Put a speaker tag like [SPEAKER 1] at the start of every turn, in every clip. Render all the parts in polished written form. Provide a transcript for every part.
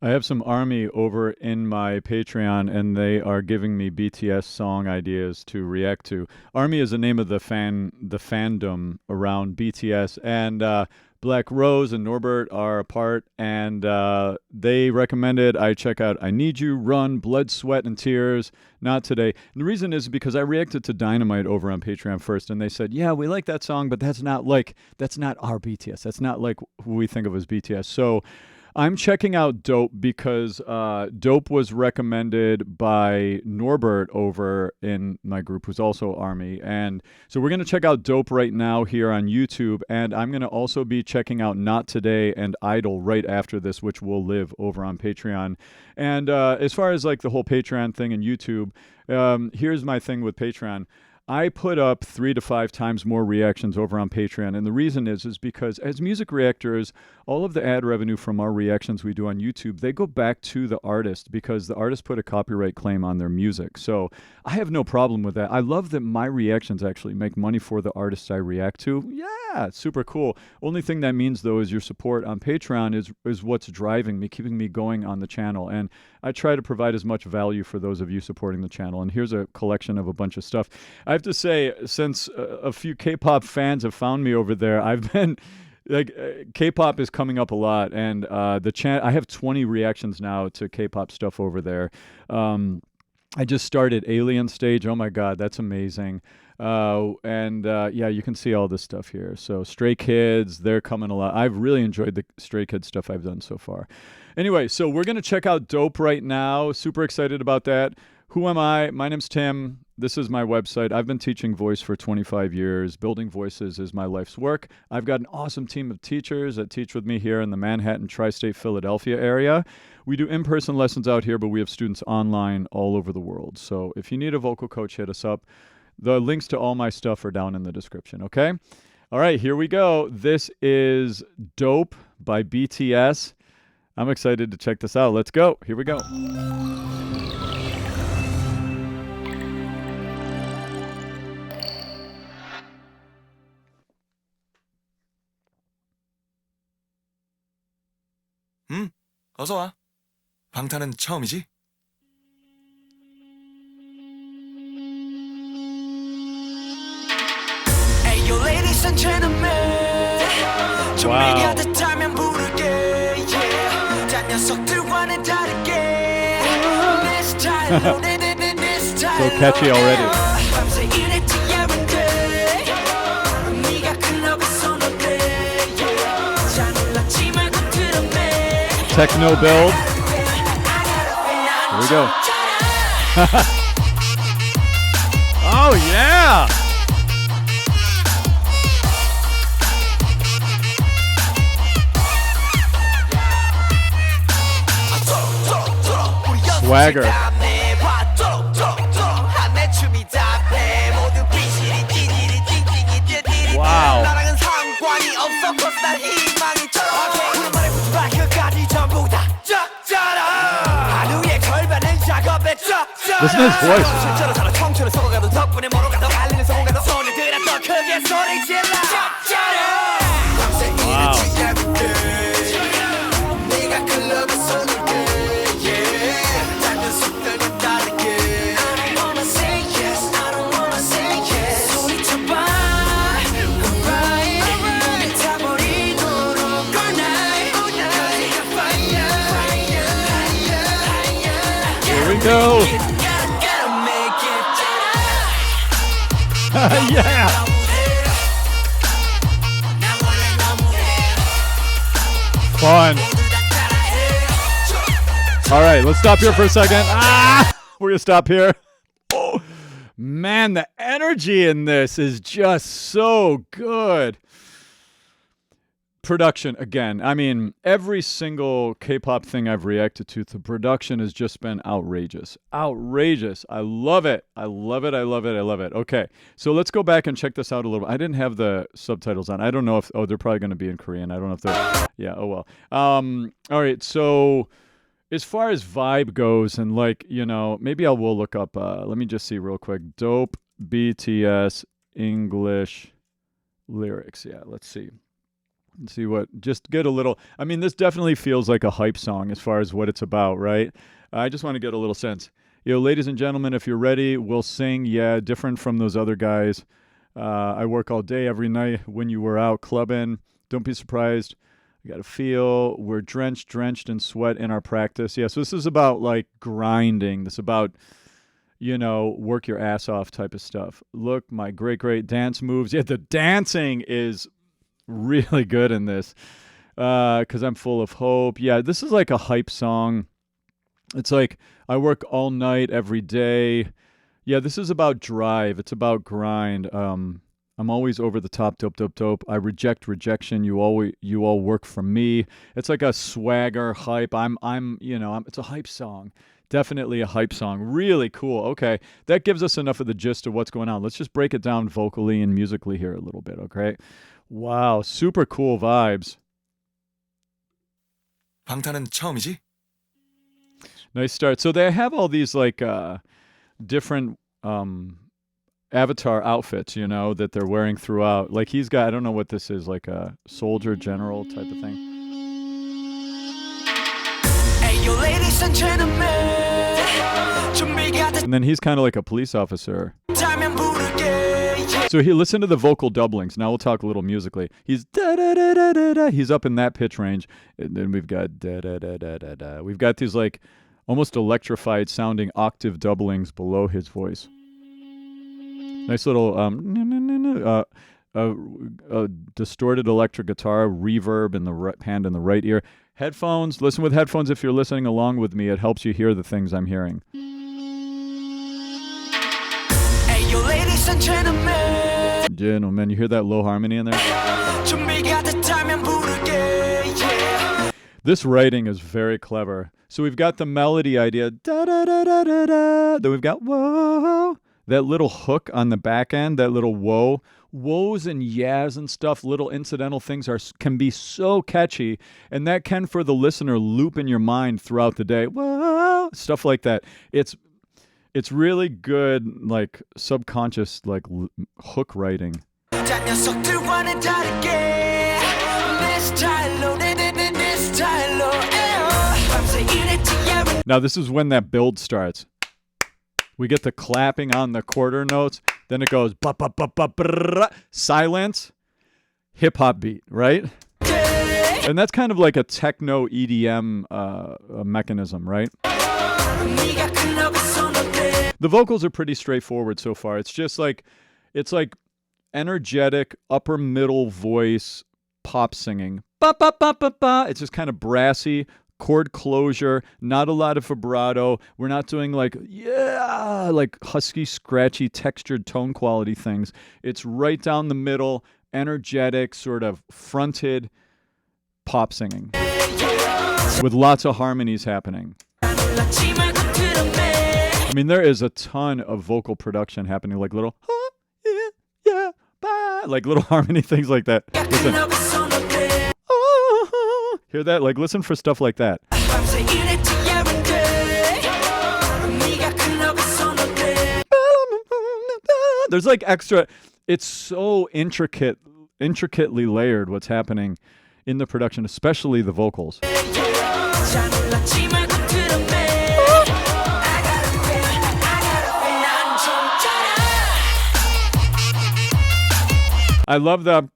[SPEAKER 1] I have some ARMY over in my Patreon, and they are giving me BTS song ideas to react to. ARMY is the name of the fandom around BTS, and Black Rose and Norbert are a part, and they recommended I check out "I Need You," "Run," "Blood, Sweat, and Tears." Not today. And the reason is because I reacted to Dynamite over on Patreon first, and they said, "Yeah, we like that song, but that's not our BTS. That's not like who we think of as BTS." So I'm checking out Dope because Dope was recommended by Norbert over in my group, who's also Army. And so we're going to check out Dope right now here on YouTube. And I'm going to also be checking out Not Today and Idol right after this, which will live over on Patreon. And as far as like the whole Patreon thing and YouTube, here's my thing with Patreon. I put up 3 to 5 times more reactions over on Patreon, and the reason is because as music reactors, all of the ad revenue from our reactions we do on YouTube, they go back to the artist because the artist put a copyright claim on their music. So I have no problem with that. I love that my reactions actually make money for the artists I react to. Yeah, it's super cool. Only thing that means though is your support on Patreon is what's driving me, keeping me going on the channel, and I try to provide as much value for those of you supporting the channel. And here's a collection of a bunch of stuff. I have to say, since a few K-pop fans have found me over there, I've been like K-pop is coming up a lot, and I have 20 reactions now to K-pop stuff over there. I just started Alien Stage. Oh my God, that's amazing. Yeah, you can see all this stuff here. So Stray Kids, they're coming a lot. I've really enjoyed the Stray Kids stuff I've done so far. Anyway, so we're going to check out Dope right now. Super excited about that. Who am I? My name's Tim. This is my website. I've been teaching voice for 25 years. Building voices is my life's work. I've got an awesome team of teachers that teach with me here in the Manhattan, tri-state, Philadelphia area. We do in-person lessons out here, but we have students online all over the world. So if you need a vocal coach, hit us up. The links to all my stuff are down in the description, okay? All right, here we go. This is Dope by BTS. I'm excited to check this out. Let's go. Here we go.
[SPEAKER 2] 어서 와. 방탄은 처음이지? Ayo ladies and gentlemen
[SPEAKER 1] Wow.
[SPEAKER 2] 준비가 부를게 yeah. 딴 녀석들과는 다르게 내 스타일로 내 스타일로
[SPEAKER 1] So catchy already.
[SPEAKER 2] 밤새 일했지 everyday 네가 클럽에서 놀래 잘 몰랐지 말고 들었네
[SPEAKER 1] Techno build. Here we go. Oh yeah. Swagger. Wow. Listen to his voice. Here we go. Yeah. Fun. All right, let's stop here for a second. We're gonna stop here. Oh, man, the energy in this is just so good. Production, again, I mean, every single K-pop thing I've reacted to, the production has just been outrageous. Outrageous. I love it. I love it. I love it. I love it. Okay, so let's go back and check this out a little bit. I didn't have the subtitles on. I don't know if, they're probably going to be in Korean. I don't know if they're, yeah, oh well. All right, so as far as vibe goes and like, you know, maybe I will look up, let me just see real quick. Dope BTS English lyrics. Yeah, let's see. Let's see what, just get a little, I mean, this definitely feels like a hype song as far as what it's about, right? I just want to get a little sense. Ladies and gentlemen, if you're ready, we'll sing. Yeah, different from those other guys. I work all day, every night when you were out clubbing. Don't be surprised. I got to feel we're drenched in sweat in our practice. Yeah, so this is about like grinding. This is about, work your ass off type of stuff. Look, my great dance moves. Yeah, the dancing is really good in this because I'm full of hope. Yeah, this is like a hype song. It's like I work all night every day. Yeah, this is about drive. It's about grind. I'm always over the top, dope. I reject rejection. You all work for me. It's like a swagger hype. It's a hype song. Definitely a hype song. Really cool. Okay, that gives us enough of the gist of what's going on. Let's just break it down vocally and musically here a little bit, okay? Wow, super cool vibes.
[SPEAKER 3] 방탄은 처음이지?
[SPEAKER 1] Nice start. So they have all these like different avatar outfits, that they're wearing throughout. Like he's got, I don't know what this is, like a soldier general type of thing.
[SPEAKER 2] Ayo, ladies and gentlemen,
[SPEAKER 1] And then he's kind of like a police officer.
[SPEAKER 2] 짜면 부를게.
[SPEAKER 1] So he listen to the vocal doublings. Now we'll talk a little musically. He's da da da da da da. He's up in that pitch range, and then we've got da da da da da da. We've got these like almost electrified sounding octave doublings below his voice. Nice little distorted electric guitar, reverb in the hand in the right ear. Headphones. Listen with headphones if you're listening along with me. It helps you hear the things I'm hearing.
[SPEAKER 2] Ayo, ladies and gentlemen,
[SPEAKER 1] Gentlemen, you hear that low harmony in there?
[SPEAKER 2] 준비가 됐다면 부를게.
[SPEAKER 1] This writing is very clever. So we've got the melody idea, da da da da da da. Then we've got whoa, that little hook on the back end, that little whoa. Woes and yas and stuff, little incidental things can be so catchy, and that can, for the listener, loop in your mind throughout the day. Whoa, stuff like that. It's really good, like subconscious, like hook writing.
[SPEAKER 2] 딴 녀석들과는 다르게 내 스타일로 내 스타일로 밤새 일했지 every
[SPEAKER 1] Now this is when that build starts. We get the clapping on the quarter notes. Then it goes ba ba ba ba brrrr, silence, hip hop beat, right?
[SPEAKER 2] day.
[SPEAKER 1] And that's kind of like a techno EDM mechanism, right?
[SPEAKER 2] 네가 클럽에서 너대
[SPEAKER 1] The vocals are pretty straightforward so far. It's like energetic upper middle voice pop singing. Ba ba ba ba ba. It's just kind of brassy. Chord closure, not a lot of vibrato. We're not doing like husky, scratchy, textured tone quality things. It's right down the middle, energetic, sort of fronted pop singing with lots of harmonies happening.
[SPEAKER 2] 놀랐지 말고 들었네.
[SPEAKER 1] I mean, there is a ton of vocal production happening, like little, yeah, bye, like little harmony things like that. Listen.
[SPEAKER 2] 클럽에서 너대
[SPEAKER 1] Hear that? Like, listen for stuff like that.
[SPEAKER 2] 밤새 일했지 every day. 네가 클럽에서 너대
[SPEAKER 1] There's like extra. It's so intricately layered what's happening in the production, especially the vocals.
[SPEAKER 2] 잘 놀랐지 말고 들었네. I gotta be 난좀 짜라.
[SPEAKER 1] I love the.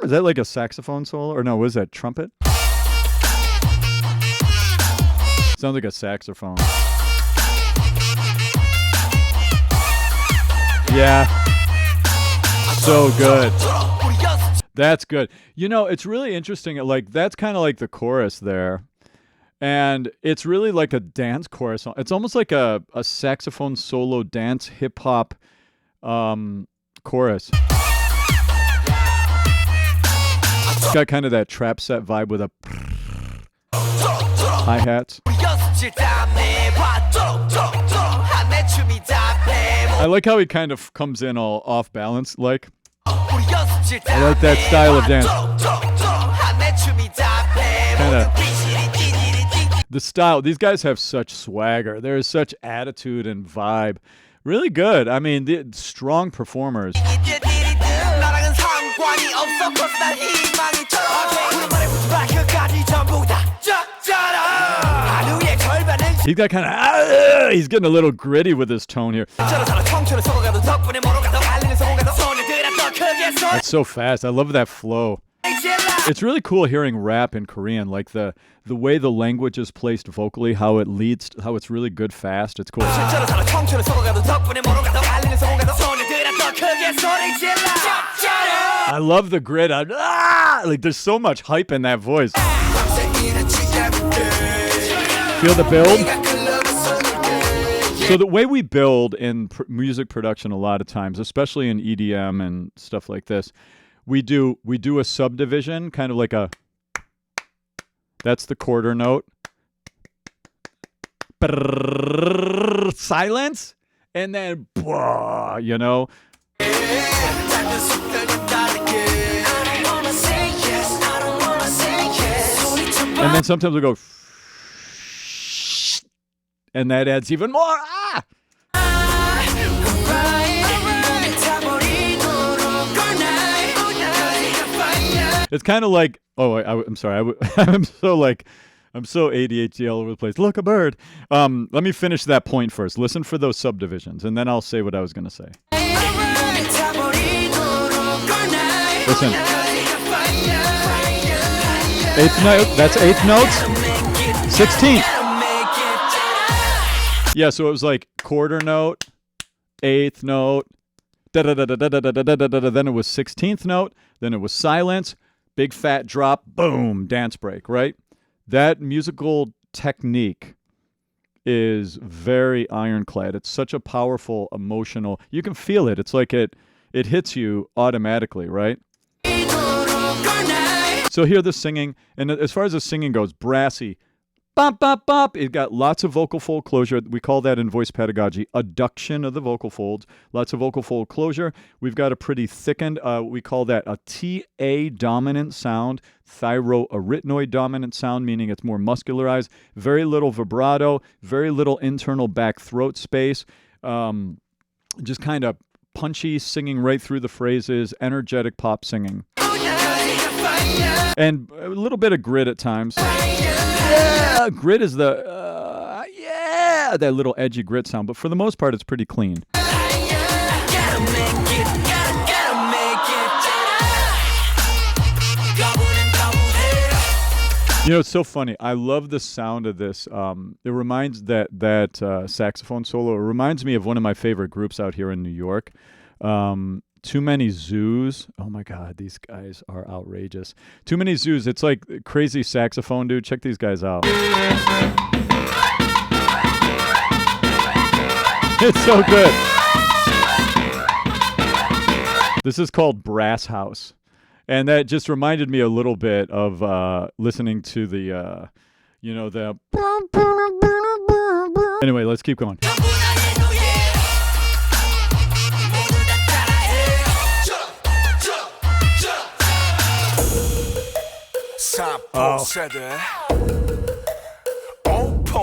[SPEAKER 1] Is that like a saxophone solo? Or no, what is that? Trumpet? Sounds like a saxophone. Yeah. So good. That's good. It's really interesting. Like, that's kind of like the chorus there. And it's really like a dance chorus. It's almost like a saxophone solo dance hip hop chorus. It's got kind of that trap set vibe with a hi-hats. I like how he kind of comes in all off balance, like. I like that style of dance. The style, these guys have such swagger. There is such attitude and vibe. Really good. I mean, strong performers.
[SPEAKER 2] 관이 없어 cause 난 희망이처럼 우리 말에 끝까지 전부 다 적잖아 하루의 절반은
[SPEAKER 1] He's got kind of, he's getting a little gritty with his tone here.
[SPEAKER 2] 청춘을 속아가도 덕분에 멀어가도 알리는 성공가도 손을 들었어 크게 소
[SPEAKER 1] It's so fast. I love that flow. It's really cool hearing rap in Korean, like the way the language is placed vocally, how it leads, how it's really good fast. It's cool. I love the grit. Like there's so much hype in that voice. Feel the build? So the way we build in music production a lot of times, especially in EDM and stuff like this, we do a subdivision, kind of like a, that's the quarter note. Silence, and then, you know. And then sometimes we go, and that adds even more. It's kind of like, I'm sorry, I'm so ADHD all over the place. Look, a bird. Let me finish that point first. Listen for those subdivisions, and then I'll say what I was going to say. Listen. Eighth note, that's eighth notes. 16th. Yeah, so it was like quarter note, eighth note, da-da-da-da-da-da-da-da-da-da, then it was 16th note, then it was silence, big fat drop, boom, dance break, right? That musical technique is very ironclad. It's such a powerful, emotional, you can feel it. It's like it hits you automatically, right? So hear the singing, and as far as the singing goes, brassy, bop, bop, bop. It got lots of vocal fold closure. We call that in voice pedagogy adduction of the vocal folds. Lots of vocal fold closure. We've got a pretty thickened, we call that a TA dominant sound, thyroarytenoid dominant sound, meaning it's more muscularized. Very little vibrato, very little internal back throat space. Just kind of punchy singing right through the phrases, energetic pop singing. And a little bit of grit at times. Yeah, grit is the, that little edgy grit sound. But for the most part, it's pretty clean. You know, it's so funny. I love the sound of this. It reminds that saxophone solo. It reminds me of one of my favorite groups out here in New York. Too Many Zoos. Oh my God, these guys are outrageous. Too Many Zoos. It's like crazy saxophone, dude. Check these guys out. It's so good. This is called Brass House. And that just reminded me a little bit of listening to the, Anyway, let's keep going.
[SPEAKER 3] Oh.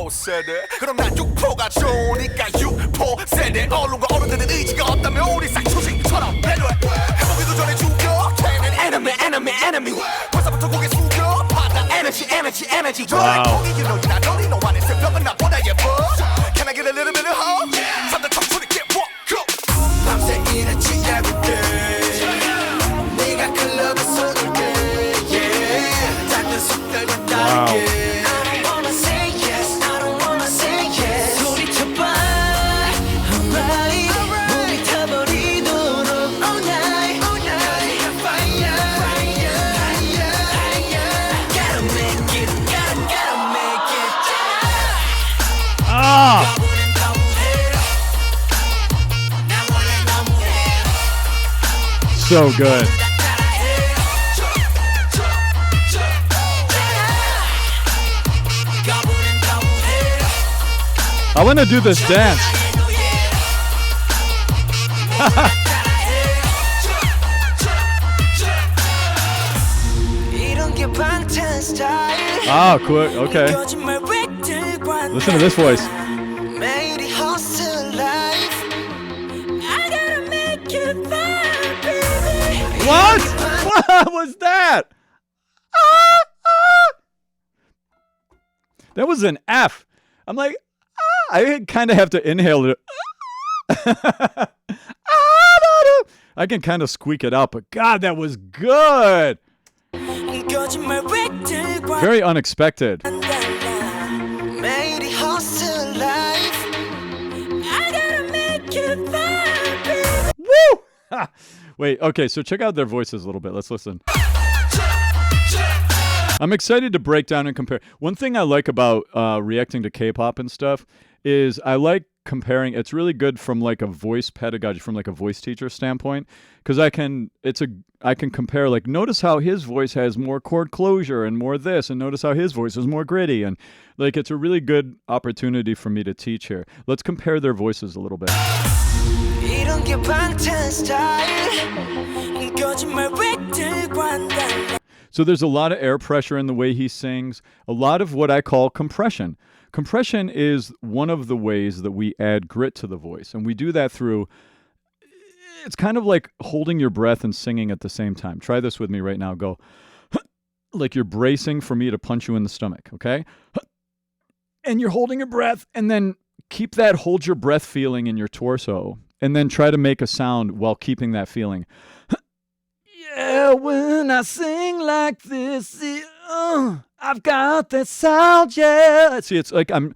[SPEAKER 3] 세대 그럼 난 6포가 좋으니까 6포 세대 언론과 어른들은 의지가 없다면 우리 싹초식처럼 배려해 해보기도 전에 죽여 enemy 벌써부터 고개 숙여 받아 energy
[SPEAKER 1] Wow.
[SPEAKER 3] You know you're not lonely no one is 새벽은 나보다 예뻐 Can I get a little bit of hope? something 청춘이 get walk go 밤새 일했지 everyday 네가 클럽에 쏟을게 yeah 작은 속들과 다르게
[SPEAKER 1] So good. I want to do this dance. Ah, cool. Okay. Listen to this voice. What? What was that? Ah, ah. That was an F. I'm like, I kind of have to inhale it. I can kind of squeak it out, but God, that was good. Very unexpected. Woo! Wait, okay, so check out their voices a little bit. Let's listen. I'm excited to break down and compare. One thing I like about reacting to K-pop and stuff is I like comparing. It's really good from like a voice pedagogy, from like a voice teacher standpoint, because I can compare. Like, notice how his voice has more chord closure and more this, and notice how his voice is more gritty, and like it's a really good opportunity for me to teach here. Let's compare their voices a little bit. So there's a lot of air pressure in the way he sings, a lot of what I call compression. Compression is one of the ways that we add grit to the voice, and we do that through, it's kind of like holding your breath and singing at the same time. Try this with me right now. Go, like you're bracing for me to punch you in the stomach, okay? And you're holding your breath, and then keep that hold your breath feeling in your torso, and then try to make a sound while keeping that feeling. Yeah, when I sing like this, I've got that sound, yeah. See, it's like I'm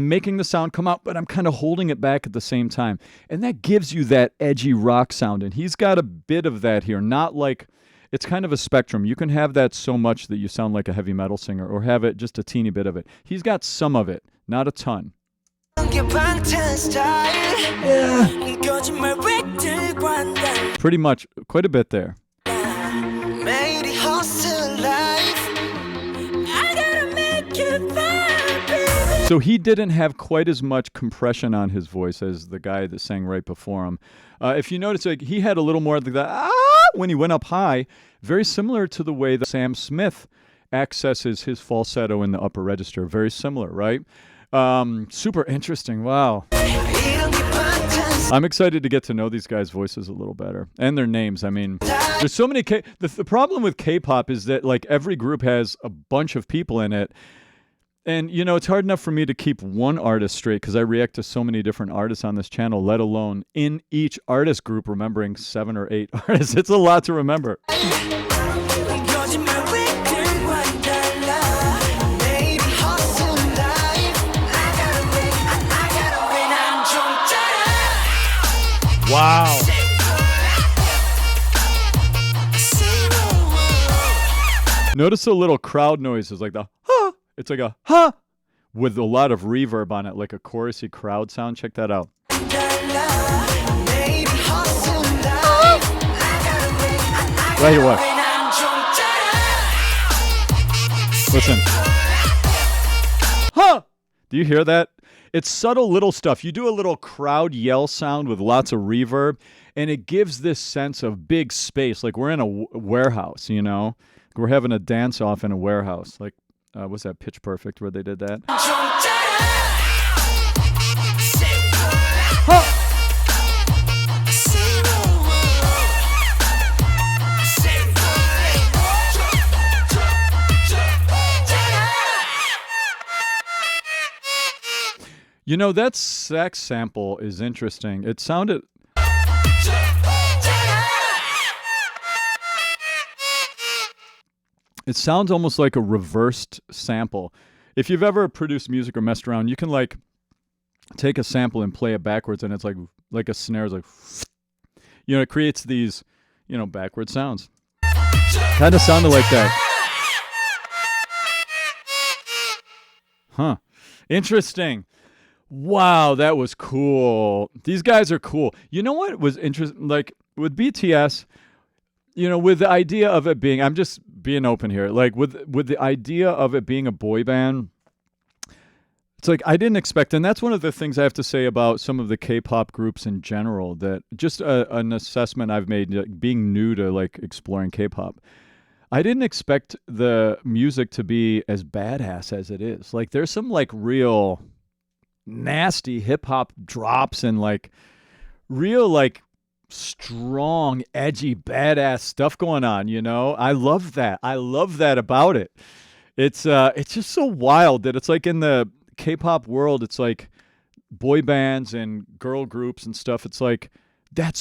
[SPEAKER 1] making the sound come out, but I'm kind of holding it back at the same time. And that gives you that edgy rock sound. And he's got a bit of that here. Not like, it's kind of a spectrum. You can have that so much that you sound like a heavy metal singer, or have it just a teeny bit of it. He's got some of it, not a ton. Yeah. Pretty much, quite a bit there. So he didn't have quite as much compression on his voice as the guy that sang right before him. If you notice, like, he had a little more of the when he went up high, very similar to the way that Sam Smith accesses his falsetto in the upper register. Very similar, right? Super interesting. Wow. I'm excited to get to know these guys' voices a little better, and their names. I mean, there's so many the problem with K-pop is that like every group has a bunch of people in it. And, you know, it's hard enough for me to keep one artist straight because I react to so many different artists on this channel, let alone in each artist group remembering 7 or 8 artists. It's a lot to remember. Wow. Notice the little crowd noises, like the huh. It's like a huh with a lot of reverb on it, like a chorusy crowd sound. Check that out. Right here, what? Listen. Huh! Do you hear that? It's subtle little stuff. You do a little crowd yell sound with lots of reverb, and it gives this sense of big space, like we're in a warehouse, you know? We're having a dance-off in a warehouse. Like, what's that, Pitch Perfect, where they did that? Huh. You know, that sax sample is interesting. It sounded... It sounds almost like a reversed sample. If you've ever produced music or messed around, you can like take a sample and play it backwards, and it's like a snare is like, you know, it creates these, you know, backward sounds. Kind of sounded like that. Huh. Interesting. Wow, that was cool. These guys are cool. You know what was interesting? Like with BTS, you know, with the idea of it being, I'm just being open here, like with the idea of it being a boy band, it's like I didn't expect, and that's one of the things I have to say about some of the K-pop groups in general, that just an assessment I've made, like, being new to like exploring K-pop. I didn't expect the music to be as badass as it is. Like there's some like real nasty hip-hop drops and like real like strong, edgy, badass stuff going on, you know? I love that. I love that about it. It's just so wild that it's like in the K-pop world, it's like boy bands and girl groups and stuff. It's like that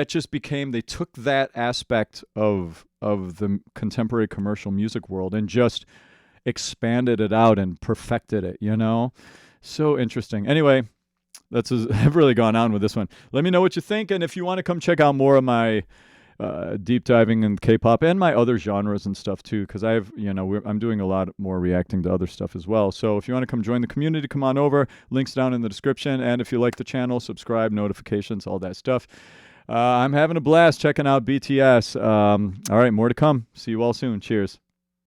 [SPEAKER 1] just became, they took that aspect of the contemporary commercial music world and just expanded it out and perfected it, you know? So interesting. Anyway, I've really gone on with this one. Let me know what you think, and if you want to come check out more of my deep diving in K-pop and my other genres and stuff too, because I'm doing a lot more reacting to other stuff as well. So if you want to come join the community, come on over. Links down in the description, and if you like the channel, subscribe, notifications, all that stuff. I'm having a blast checking out BTS. All right, more to come. See you all soon. Cheers.